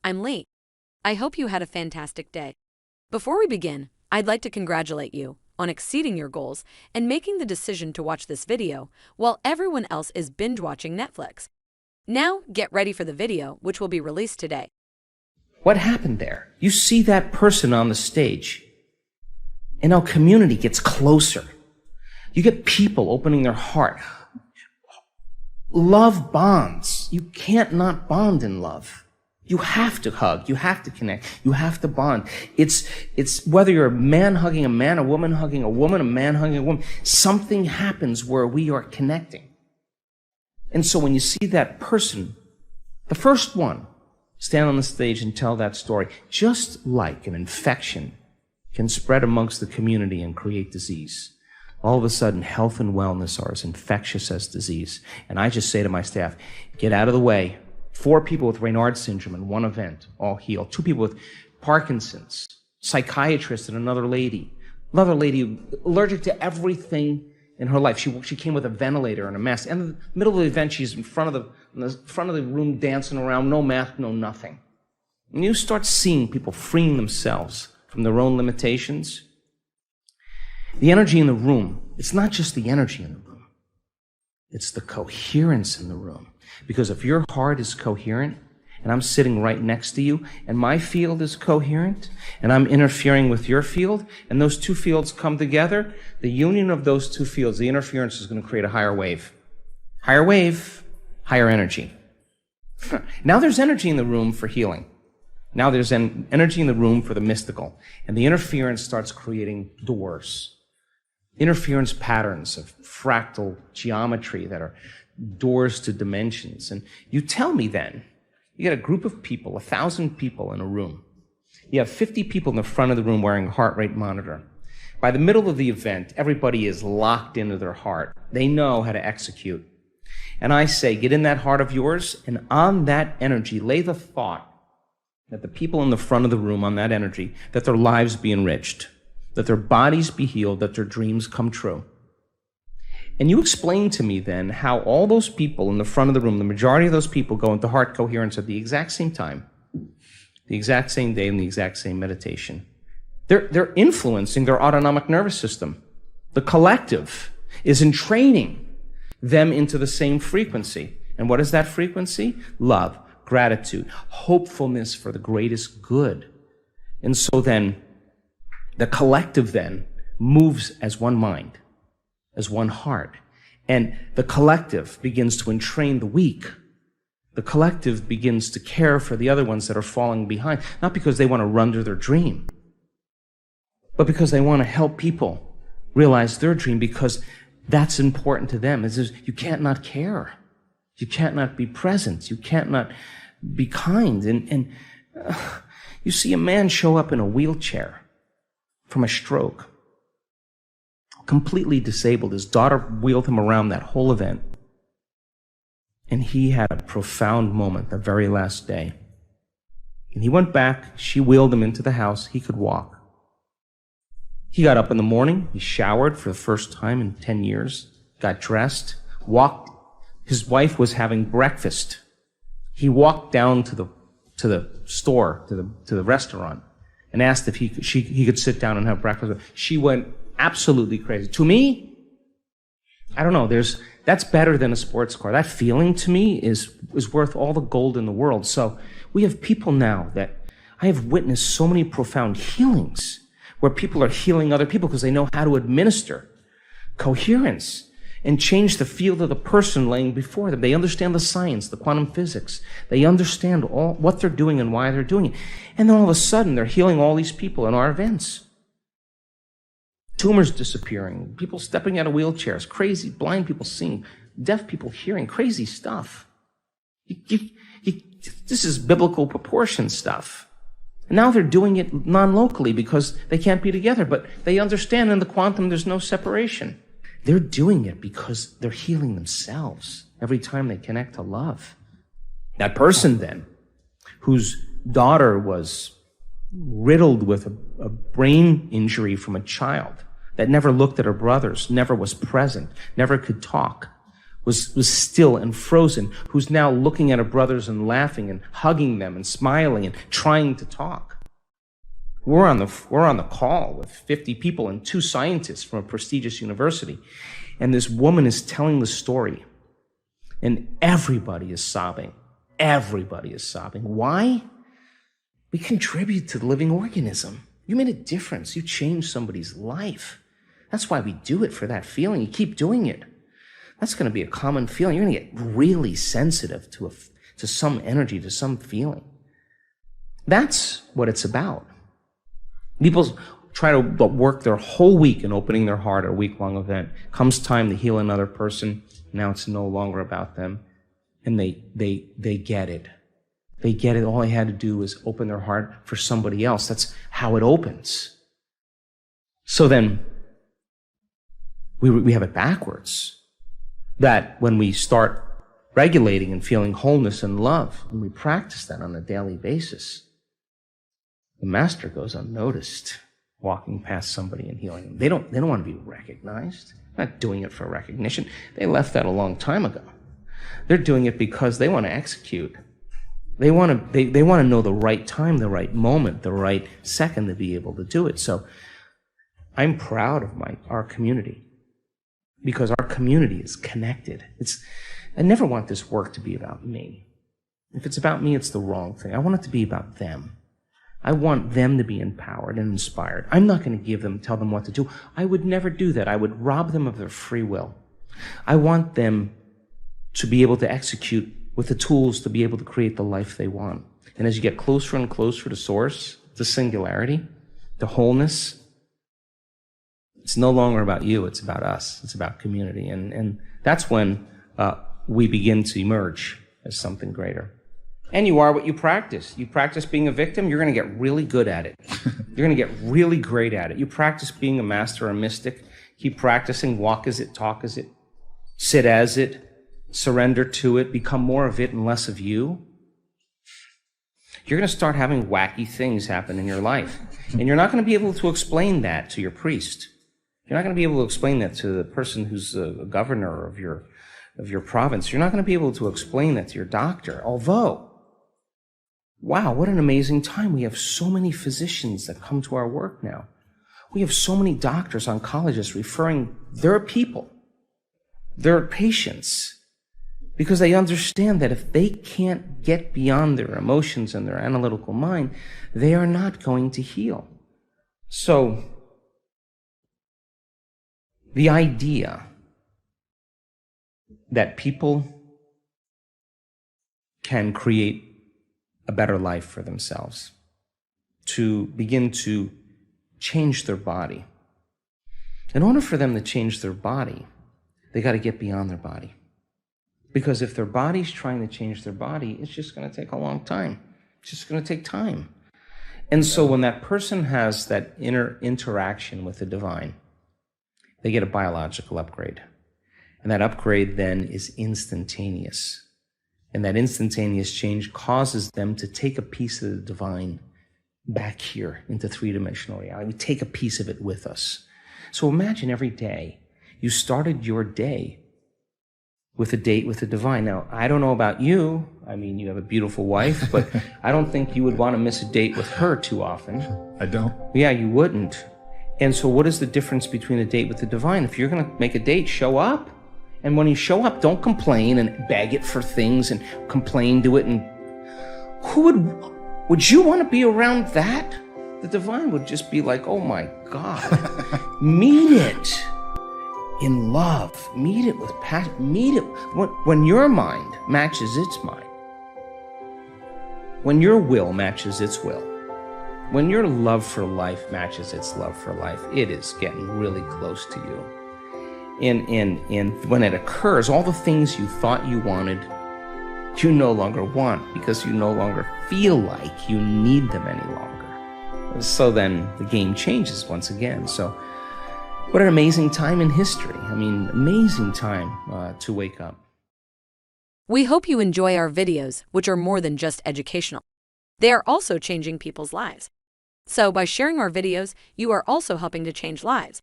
I'm late. I hope you had a fantastic day. Before we begin, I'd like to congratulate you on exceeding your goals and making the decision to watch this video while everyone else is binge watching Netflix. Now, get ready for the video, which will be released today. What happened there? You see that person on the stage, and our community gets closer. You get people opening their heart. Love bonds. You can't not bond in love. You have to hug. You have to connect. You have to bond. It's whether you're a man hugging a man, a woman hugging a woman, a man hugging a woman, something happens where we are connecting. And so when you see that person, the first one, stand on the stage and tell that story, just like an infection can spread amongst the community and create disease. All of a sudden, health and wellness are as infectious as disease. And I just say to my staff, get out of the way. 4 people with Raynaud's syndrome in one event, all healed. 2 people with Parkinson's, psychiatrist and another lady allergic to everything in her life. She came with a ventilator and a mask. And in the middle of the event, she's in the front of the room dancing around, no mask, no nothing. And you start seeing people freeing themselves from their own limitations. The energy in the room, it's not just the energy in the room. It's the coherence in the room. Because if your heart is coherent, and I'm sitting right next to you, and my field is coherent, and I'm interfering with your field, and those 2 fields come together, the union of those 2 fields, the interference is going to create a higher wave. Higher wave, higher energy. Now there's energy in the room for healing. Now there's energy in the room for the mystical. And the interference starts creating doors. Interference patterns of fractal geometry that are doors to dimensions. And you tell me then, you get a group of people, 1,000 people in a room. You have 50 people in the front of the room wearing a heart rate monitor. By the middle of the event, everybody is locked into their heart. They know how to execute. And I say, get in that heart of yours, and on that energy, lay the thought that the people in the front of the room on that energy, that their lives be enriched, that their bodies be healed, that their dreams come true. And you explain to me then how all those people in the front of the room, the majority of those people go into heart coherence at the exact same time, the exact same day, and the exact same meditation. They're influencing their autonomic nervous system. The collective is entraining them into the same frequency. And what is that frequency? Love, gratitude, hopefulness for the greatest good. And so then, the collective then moves as one mind, as one heart. And the collective begins to entrain the weak. The collective begins to care for the other ones that are falling behind, not because they want to run to their dream, but because they want to help people realize their dream, because that's important to them. You can't not care. You can't not be present. You can't not be kind. And you see a man show up in a wheelchair from a stroke, completely disabled. His daughter wheeled him around that whole event. And he had a profound moment the very last day. And he went back, she wheeled him into the house, he could walk. He got up in the morning, he showered for the first time in 10 years, got dressed, walked. His wife was having breakfast. He walked down to the store, to the restaurant, and asked if he could sit down and have breakfast. She went absolutely crazy. To me, I don't know, that's better than a sports car. That feeling to me is worth all the gold in the world. So we have people now that I have witnessed so many profound healings where people are healing other people because they know how to administer coherence and change the field of the person laying before them. They understand the science, the quantum physics. They understand all what they're doing and why they're doing it. And then all of a sudden, they're healing all these people in our events. Tumors disappearing, people stepping out of wheelchairs, crazy, blind people seeing, deaf people hearing, crazy stuff. This is biblical proportion stuff. And now they're doing it non-locally because they can't be together, but they understand in the quantum there's no separation. They're doing it because they're healing themselves every time they connect to love. That person then, whose daughter was riddled with a brain injury from a child, that never looked at her brothers, never was present, never could talk, was still and frozen, who's now looking at her brothers and laughing and hugging them and smiling and trying to talk. We're on the call with 50 people and 2 scientists from a prestigious university. And this woman is telling the story. And everybody is sobbing. Everybody is sobbing. Why? We contribute to the living organism. You made a difference. You changed somebody's life. That's why we do it, for that feeling. You keep doing it. That's going to be a common feeling. You're going to get really sensitive to some energy, to some feeling. That's what it's about. People try to work their whole week in opening their heart at a week-long event. Comes time to heal another person. Now it's no longer about them. And they get it. They get it. All they had to do was open their heart for somebody else. That's how it opens. So then we have it backwards. That when we start regulating and feeling wholeness and love, and we practice that on a daily basis, the master goes unnoticed, walking past somebody and healing them. They don't want to be recognized. They're not doing it for recognition. They left that a long time ago. They're doing it because they want to execute. They want to know the right time, the right moment, the right second to be able to do it. So I'm proud of our community, because our community is connected. I never want this work to be about me. If it's about me, it's the wrong thing. I want it to be about them. I want them to be empowered and inspired. I'm not going to tell them what to do. I would never do that. I would rob them of their free will. I want them to be able to execute with the tools to be able to create the life they want. And as you get closer and closer to source, to singularity, to wholeness, it's no longer about you, it's about us. It's about community. And that's when we begin to emerge as something greater. And you are what you practice. You practice being a victim, you're going to get really good at it. You're going to get really great at it. You practice being a master, a mystic. Keep practicing. Walk as it, talk as it, sit as it, surrender to it, become more of it and less of you. You're going to start having wacky things happen in your life. And you're not going to be able to explain that to your priest. You're not going to be able to explain that to the person who's a governor of your province. You're not going to be able to explain that to your doctor. Although, wow, what an amazing time. We have so many physicians that come to our work now. We have so many doctors, oncologists referring their people, their patients, because they understand that if they can't get beyond their emotions and their analytical mind, they are not going to heal. So, the idea that people can create a better life for themselves, to begin to change their body. In order for them to change their body, they got to get beyond their body. Because if their body's trying to change their body, it's just going to take a long time. It's just going to take time. And so when that person has that inner interaction with the divine, they get a biological upgrade. And that upgrade then is instantaneous. And that instantaneous change causes them to take a piece of the divine back here into three-dimensional reality. We take a piece of it with us. So imagine every day you started your day with a date with the divine. Now, I don't know about you. I mean, you have a beautiful wife, but I don't think you would want to miss a date with her too often. I don't. Yeah, you wouldn't. And so what is the difference between a date with the divine? If you're going to make a date, show up. And when you show up, don't complain and beg it for things and complain to it. And would you want to be around that? The divine would just be like, oh my God, meet it in love, meet it with passion, meet it when your mind matches its mind, when your will matches its will, when your love for life matches its love for life, it is getting really close to you. And when it occurs, all the things you thought you wanted, you no longer want, because you no longer feel like you need them any longer. So then the game changes once again. So what an amazing time in history. I mean, amazing time to wake up. We hope you enjoy our videos, which are more than just educational. They are also changing people's lives. So by sharing our videos, you are also helping to change lives.